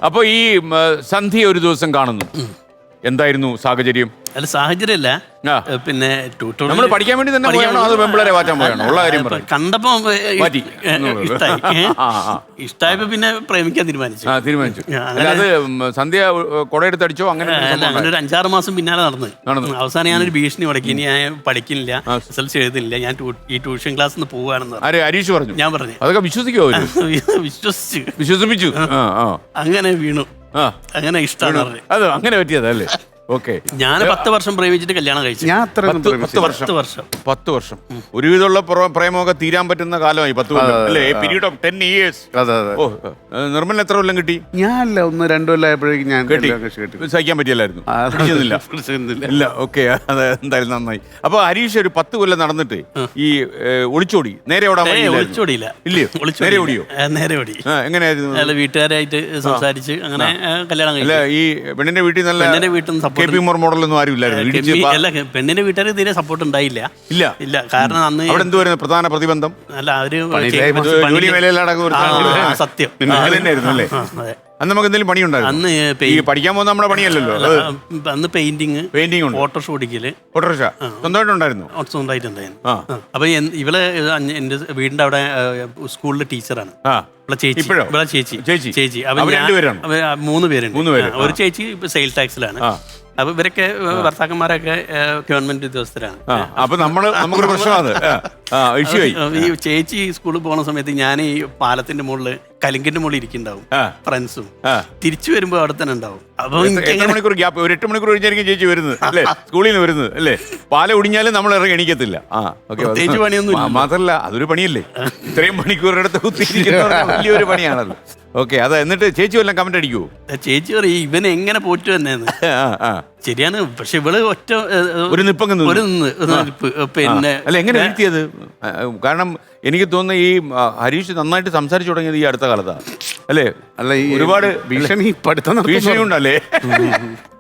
അപ്പൊ ഈ സന്ധ്യ ഒരു ദിവസം കാണുന്നു, എന്തായിരുന്നു സാഹചര്യം? അല്ല, സാഹചര്യമല്ല, പിന്നെ നമ്മൾ പഠിക്കാൻ വേണ്ടി തന്നെ പോയാണോ അത് പെമ്പിളരെ മാറ്റാൻ പോയാണോ? ഉള്ള കാര്യം കണ്ടപ്പോ ഇഷ്ടായപ്പോ പിന്നെ പ്രേമിക്കാൻ തീരുമാനിച്ചു. അത് സന്ധ്യ കൊടയെടുത്തടിച്ചോ? അങ്ങനെ ഒരു 5-6 മാസം പിന്നാലെ നടന്നു. അവസാനം ഞാനൊരു ഭീഷണി മുടക്കി, ഇനി ഞാൻ പഠിക്കുന്നില്ല, SLC എഴുതുന്നില്ല, ഞാൻ ഈ ട്യൂഷൻ ക്ലാസ്സിൽ പോവാണെന്ന് ഹരീഷ് പറഞ്ഞു. ഞാൻ പറഞ്ഞു. അതൊക്കെ വിശ്വസിക്കുമോ? വിശ്വസിപ്പിച്ചു. അങ്ങനെ വീണു. അങ്ങനെ ഇഷ്ടമാണ് പറഞ്ഞു. അത് അങ്ങനെ പറ്റിയതല്ലേ? ഓക്കെ. ഞാൻ 10 വർഷം പ്രേമിച്ചിട്ട് കല്യാണം കഴിച്ചു. ഞാൻ 10 വർഷം ഒരുവിധമുള്ള പ്രേമമൊക്കെ തീരാൻ പറ്റുന്ന കാലമായി 10 കൊല്ലം അല്ലേ? Period of 10 years. നിർമ്മലിന് എത്ര കൊല്ലം കിട്ടി? ഞാനല്ല 1-2 കൊല്ലമായപ്പോഴേക്കും ഞാൻ സഹിക്കാൻ പറ്റിയല്ലായിരുന്നു? ഇല്ല. ഓക്കെ, അത് എന്തായാലും നന്നായി. അപ്പൊ ഹരീഷ് ഒരു 10 കൊല്ലം നടന്നിട്ട് ഈ ഒളിച്ചോടി, നേരെ ഒളിച്ചോടിയില്ല. ഇല്ലയോ? നേരെ ഓടിയോ? നേരെ ഓടി. എങ്ങനെയായിരുന്നു? വീട്ടുകാരായിട്ട് സംസാരിച്ച് അങ്ങനെ കല്യാണം കഴിച്ചു. ഈ പെണ്ണിന്റെ വീട്ടിൽ നല്ല പെണ്ണിന്റെ വീട്ടിൽ നിന്ന് മോഡലൊന്നും ആരും ഇല്ലായിരുന്നു. പെണ്ണിന്റെ വീട്ടുകാർക്ക് തീരെ സപ്പോർട്ട് ഉണ്ടായില്ല. ഇല്ല. കാരണം അന്ന് അവിടെ എന്തുവായിരുന്നു പ്രധാന പ്രതിബന്ധം? അല്ല, അവര് സത്യം അല്ലേ? അന്ന് നമുക്ക് എന്തെങ്കിലും പണിയുണ്ടായിരുന്നു? അന്ന് പഠിക്കാൻ പോകുന്ന നമ്മുടെ പണിയല്ലല്ലോ. അന്ന് പെയിന്റിങ് ഓട്ടോറിക്ഷ ഓടിക്കല്. സ്വന്തമായിട്ടുണ്ടായിരുന്നു. സ്വന്തമായിട്ടുണ്ടായിരുന്നു. അപ്പൊ ഇവള് എന്റെ വീടിന്റെ അവിടെ സ്കൂളിലെ ടീച്ചറാണ്. ചേച്ചി. അപ്പൊ 3 പേരുണ്ട്. ഒരു ചേച്ചി സെയിൽ ടാക്സിലാണ്. അപ്പൊ ഇവരൊക്കെ ഭർത്താക്കന്മാരൊക്കെ ഗവൺമെന്റ് ഉദ്യോഗസ്ഥരാണ്. അപ്പൊ നമുക്കൊരു പ്രശ്നമാണ്. ഈ ചേച്ചി സ്കൂളിൽ പോകുന്ന സമയത്ത് ഞാൻ ഈ പാലത്തിന്റെ മുകളിൽ കലിങ്കിന്റെ മുകളിൽ ഇരിക്കുന്നുണ്ടാവും, ഫ്രണ്ട്സും. തിരിച്ചു വരുമ്പോ അവിടെ തന്നെ ഉണ്ടാവും. അപ്പൊ 8 മണിക്കൂർ ഗ്യാപ്പ്, ഒരു 8 മണിക്കൂർ കഴിഞ്ഞായിരിക്കും ചേച്ചി വരുന്നത് അല്ലേ? സ്കൂളിൽ നിന്ന് വരുന്നത് അല്ലേ? പാല ഒടിഞ്ഞാലും നമ്മൾ ഇറങ്ങി എണീക്കത്തില്ല. പ്രത്യേകിച്ച് പണിയൊന്നും മാത്രല്ല, അതൊരു പണിയല്ലേ? ഇത്രയും മണിക്കൂറിനടുത്ത് കുത്തിയിരിക്കുന്ന വലിയൊരു പണിയാണല്ലോ. ഓക്കെ. അത് എന്നിട്ട് ചേച്ചി വല്ലതും കമന്റ് അടിക്കുവോ? ചേച്ചി പറയും ഇവനെ എങ്ങനെ പോറ്റു തന്നെയെന്ന്. ശരിയാണ്. പക്ഷെ ഇവള് ഒറ്റ ഒരു നിപ്പങ്ങ് നിപ്പ്. പിന്നെ അല്ല, എങ്ങനെ വീഴ്ത്തിയത്? കാരണം എനിക്ക് തോന്നുന്നു ഈ ഹരീഷ് നന്നായിട്ട് സംസാരിച്ചു തുടങ്ങിയത് ഈ അടുത്ത കാലത്താണ് അല്ലേ? അല്ല, ഈ ഒരുപാട് ഭീഷണി ഉണ്ടല്ലേ?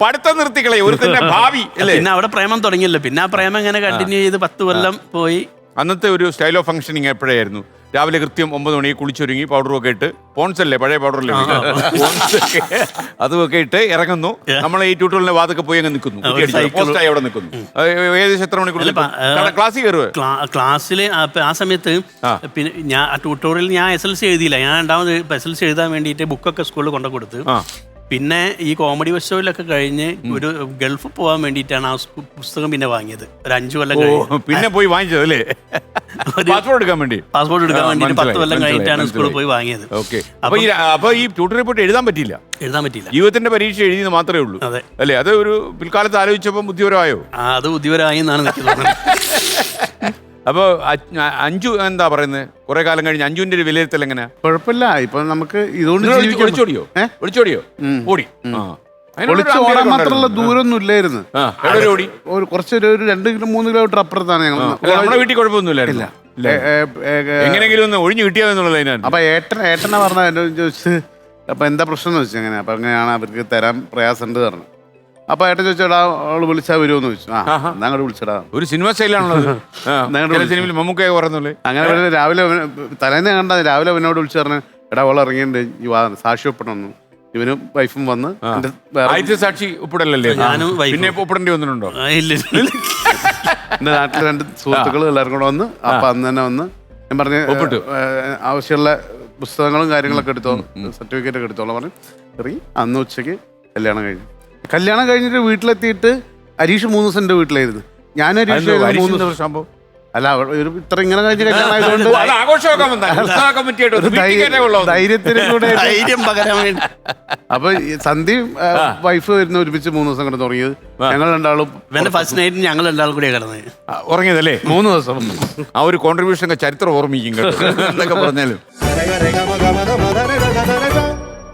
പഠിത്തം നിർത്തിക്കളെ ഒരു തന്നെ ഭാവി അല്ലേ? പിന്നെ അവിടെ പ്രേമം തുടങ്ങിയല്ലോ. പിന്നെ ആ പ്രേമം ഇങ്ങനെ കണ്ടിന്യൂ ചെയ്ത് 10 കൊല്ലം പോയി. അന്നത്തെ ഒരു സ്റ്റൈൽ ഓഫ് ഫംഗ്ഷനിങ് എപ്പോഴായിരുന്നു? രാവിലെ കൃത്യം 9 മണിക്ക് കുളിച്ചൊരുങ്ങി പൗഡറൊക്കെ ഇട്ട്, പോൺസല്ലേ പഴയ പൗഡറല്ലേ, അതുമൊക്കെ ഇട്ട് ഇറങ്ങുന്നു. നമ്മൾ ഈ ട്യൂട്ടോറിയലിന്റെ വാതൊക്കെ പോയി അങ്ങ് നിൽക്കുന്നു, പോസ്റ്റായി അവിടെ നിൽക്കുന്നു. ഏകദേശം എത്ര മണിക്കൂർ ക്ലാസ്സിൽ കയറുക? ക്ലാസ്സിൽ ആ സമയത്ത് പിന്നെ ഞാൻ ട്യൂട്ടോറിയൽ ഞാൻ SLC എഴുതിയില്ല. ഞാൻ 2ാമത് SLC എഴുതാൻ വേണ്ടിയിട്ട് ബുക്കൊക്കെ സ്കൂളിൽ കൊണ്ടു കൊടുത്ത്. പിന്നെ ഈ കോമഡി ഫെസ്റ്റിവലൊക്കെ കഴിഞ്ഞ് ഒരു ഗൾഫ് പോകാൻ വേണ്ടിയിട്ടാണ് ആ പുസ്തകം പിന്നെ വാങ്ങിയത്. ഒരു 5 കൊല്ലം കഴിഞ്ഞ് പിന്നെ പോയി വാങ്ങിച്ചത് അല്ലേ? പാസ്പോർട്ട് എടുക്കാൻ വേണ്ടി 10 കൊല്ലം കഴിഞ്ഞിട്ടാണ് സ്കൂളിൽ പോയി വാങ്ങിയത്. അപ്പൊ ഈ ട്യൂട്ടോറിയൽ പോയിട്ട് എഴുതാൻ പറ്റിയില്ല. ജീവിതത്തിന്റെ പരീക്ഷ എഴുതിയത് മാത്രമേ ഉള്ളൂ അല്ലേ? അത് ഒരു പിൽക്കാലത്ത് ആലോചിച്ചപ്പോൾ ബുദ്ധിപരമായോ? അത് ബുദ്ധിപരമായി എന്നാണ് നിൽക്കുന്നത്. അപ്പൊ അഞ്ജു എന്താ പറയുന്നത്? കുറെ കാലം കഴിഞ്ഞ് അഞ്ജുവിന്റെ ഒരു വിലയിരുത്തൽ എങ്ങനെയാ? കുഴപ്പമില്ല. ഇപ്പൊ നമുക്ക് ഇതുകൊണ്ട് ഒളിച്ചോടിയോ? ഓടി. ഓടാൻ മാത്രമുള്ള ദൂരമൊന്നും ഇല്ലായിരുന്നു. കുറച്ചൊരു 2-3 കിലോമീറ്റർ അപ്പുറത്താണ് ഞങ്ങൾ. നമ്മുടെ വീട്ടിൽ കുഴപ്പമൊന്നുമില്ലായിരുന്നു. എങ്ങനെയെങ്കിലും ഒന്ന് ഒഴിഞ്ഞു കിട്ടിയാന്നുള്ളത്. അപ്പൊ ഏട്ടനെ പറഞ്ഞ എന്നോട് ചോദിച്ചത് അപ്പൊ എന്താ പ്രശ്നം എന്ന് വെച്ചാൽ എങ്ങനെ? അപ്പൊ അങ്ങനെയാണ് അവർക്ക് തരാൻ പ്രയാസമുണ്ട് പറഞ്ഞു. അപ്പൊ ഏട്ടൻ ചോദിച്ചാ അവള് വിളിച്ചാ വരുമോന്ന് ചോദിച്ചു. അങ്ങോട്ട് വിളിച്ചടാ. ഒരു സിനിമ സ്റ്റൈലാണല്ലോ മമ്മൂക്കയൊക്കെ പറയുന്നുള്ളൂ. അങ്ങനെ രാവിലെ തലേന്ന് കണ്ട രാവിലെ അവനോട് വിളിച്ചു പറഞ്ഞു, എടാ അവൾ ഇറങ്ങിയിട്ടുണ്ട്, ഈ സാക്ഷി ഒപ്പിടണം. ഇവനും വൈഫും വന്ന് സാക്ഷി ഒപ്പിടല്ലേ? പിന്നെ ഒപ്പിടേണ്ടി വന്നിട്ടുണ്ടോ? എന്റെ നാട്ടിൽ 2 സുഹൃത്തുക്കൾ എല്ലാവരും കൂടെ വന്ന്. അപ്പൊ അന്ന് തന്നെ വന്ന് ഞാൻ പറഞ്ഞു ആവശ്യമുള്ള പുസ്തകങ്ങളും കാര്യങ്ങളൊക്കെ എടുത്തോ, സർട്ടിഫിക്കറ്റ് ഒക്കെ എടുത്തോളാം പറഞ്ഞു. ഇറങ്ങി അന്ന് ഉച്ചയ്ക്ക് കല്യാണം കഴിഞ്ഞിട്ട് വീട്ടിലെത്തിയിട്ട് ഹരീഷ് 3 ദിവസം എൻ്റെ വീട്ടിലായിരുന്നു. ഞാനും ഹരീഷ് 3 ദിവസം. അല്ല, ഇത്ര ഇങ്ങനെ കഴിഞ്ഞ കല്യാണം ധൈര്യത്തിന് കൂടെ അപ്പൊ സന്ധ്യയും വൈഫ് വരുന്ന ഒരുമിച്ച് 3 ദിവസം കിടന്ന് തുടങ്ങിയത്. ഞങ്ങൾ 2 ഫസ്റ്റ് നൈറ്റ് ഞങ്ങൾ 2 കൂടെ കിടന്നത് ഉറങ്ങിയതല്ലേ? 3 ദിവസം. ആ ഒരു കോൺട്രിബ്യൂഷൻ ചരിത്രം ഓർമ്മിക്കും കേട്ടോ, എന്തൊക്കെ പറഞ്ഞാലും.